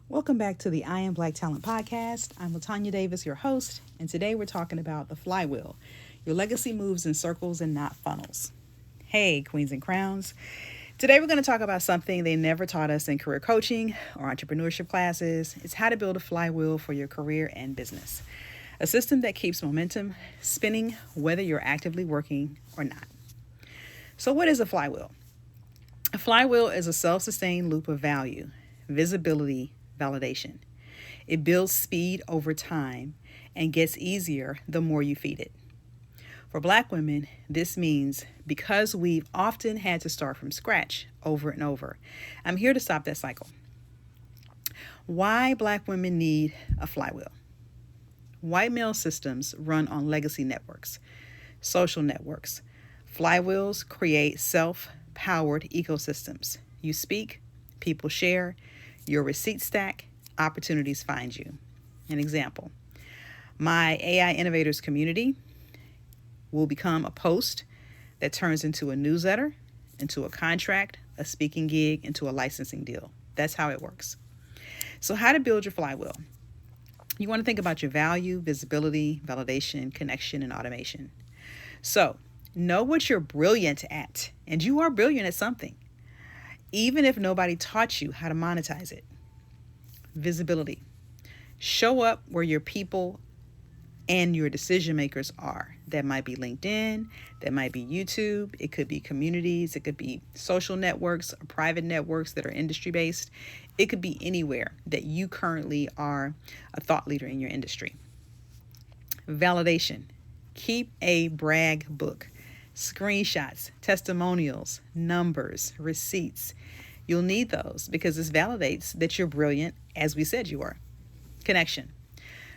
Welcome back to the I Am Black Talent Podcast. I'm Latanya Davis, your host, and today we're talking about the Flywheel. Your legacy moves in circles and not funnels. Hey, queens and crowns. Today we're going to talk about something they never taught us in career coaching or entrepreneurship classes. It's how to build a flywheel for your career and business. A system that keeps momentum spinning whether you're actively working or not. So what is a flywheel? A flywheel is a self-sustained loop of value, visibility, validation. It builds speed over time and gets easier the more you feed it. For Black women, this means because we've often had to start from scratch over and over, I'm here to stop that cycle. Why Black women need a flywheel? White male systems run on legacy networks, social networks. Flywheels create self-powered ecosystems. You speak, people share, your receipts stack, opportunities find you. An example, my AI Innovators community will become a post that turns into a newsletter, into a contract, a speaking gig, into a licensing deal. That's how it works. So how to build your flywheel? You want to think about your value, visibility, validation, connection, and automation. So know what you're brilliant at, and you are brilliant at something, even if nobody taught you how to monetize it. Visibility. Show up where your people and your decision makers are. That might be LinkedIn, that might be YouTube, it could be communities, it could be social networks or private networks that are industry based. It could be anywhere that you currently are a thought leader in your industry. Validation. Keep a brag book. Screenshots, testimonials, numbers, receipts. You'll need those because this validates that you're brilliant, as we said you are. Connection.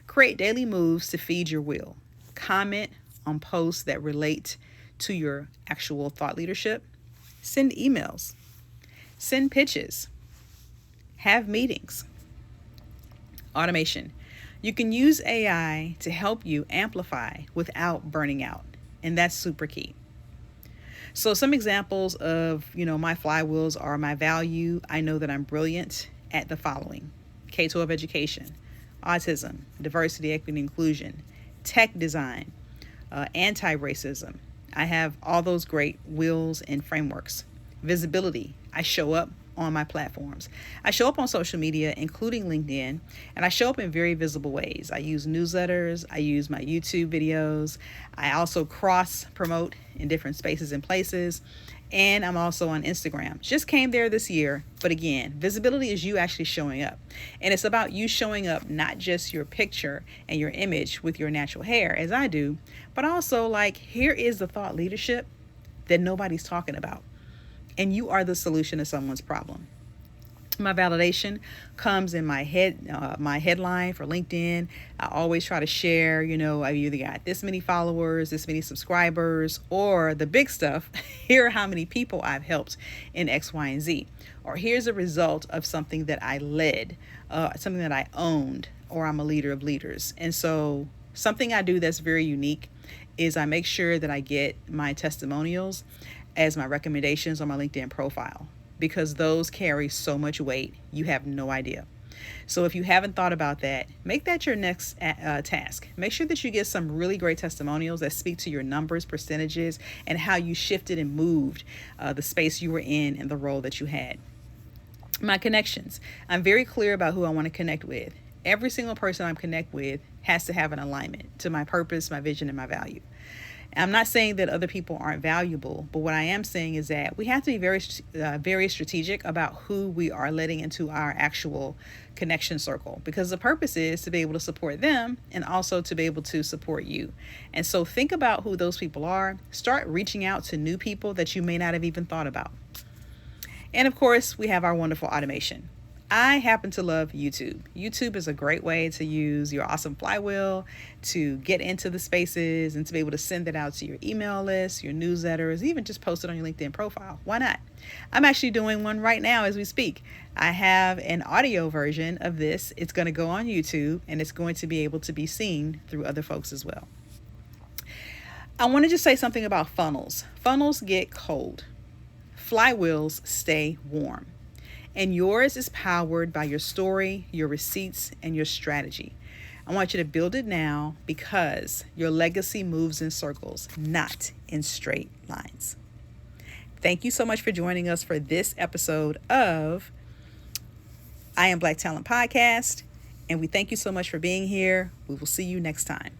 Create daily moves to feed your wheel. Comment on posts that relate to your actual thought leadership. Send emails. Send pitches. Have meetings. Automation. You can use AI to help you amplify without burning out, and that's super key. So some examples of, my flywheels are my value. I know that I'm brilliant at the following: K-12 education, autism, diversity, equity, inclusion, tech design, anti-racism. I have all those great wheels and frameworks. Visibility. I show up on my platforms. I show up on social media, including LinkedIn, and I show up in very visible ways. I use newsletters. I use my YouTube videos. I also cross promote in different spaces and places. And I'm also on Instagram. Just came there this year. But again, visibility is you actually showing up. And it's about you showing up, not just your picture and your image with your natural hair, as I do, but also here is the thought leadership that nobody's talking about. And you are the solution to someone's problem. My validation comes in my headline for LinkedIn. I always try to share, I've either got this many followers, this many subscribers, or the big stuff. Here are how many people I've helped in X, Y, and Z. Or here's a result of something that I led, something that I owned, or I'm a leader of leaders. And so something I do that's very unique is I make sure that I get my testimonials as my recommendations on my LinkedIn profile, because those carry so much weight, you have no idea. So if you haven't thought about that, make that your next task. Make sure that you get some really great testimonials that speak to your numbers, percentages, and how you shifted and moved the space you were in and the role that you had. My connections. I'm very clear about who I want to connect with. Every single person I connect with has to have an alignment to my purpose, my vision, and my value. I'm not saying that other people aren't valuable, but what I am saying is that we have to be very strategic about who we are letting into our actual connection circle, because the purpose is to be able to support them and also to be able to support you. And so think about who those people are. Start reaching out to new people that you may not have even thought about. And of course, we have our wonderful automation. I happen to love YouTube. YouTube is a great way to use your awesome flywheel to get into the spaces and to be able to send it out to your email list, your newsletters, even just post it on your LinkedIn profile. Why not? I'm actually doing one right now as we speak. I have an audio version of this. It's going to go on YouTube and it's going to be able to be seen through other folks as well. I want to just say something about funnels. Funnels get cold. Flywheels stay warm. And yours is powered by your story, your receipts, and your strategy. I want you to build it now because your legacy moves in circles, not in straight lines. Thank you so much for joining us for this episode of I Am Black Talent Podcast. And we thank you so much for being here. We will see you next time.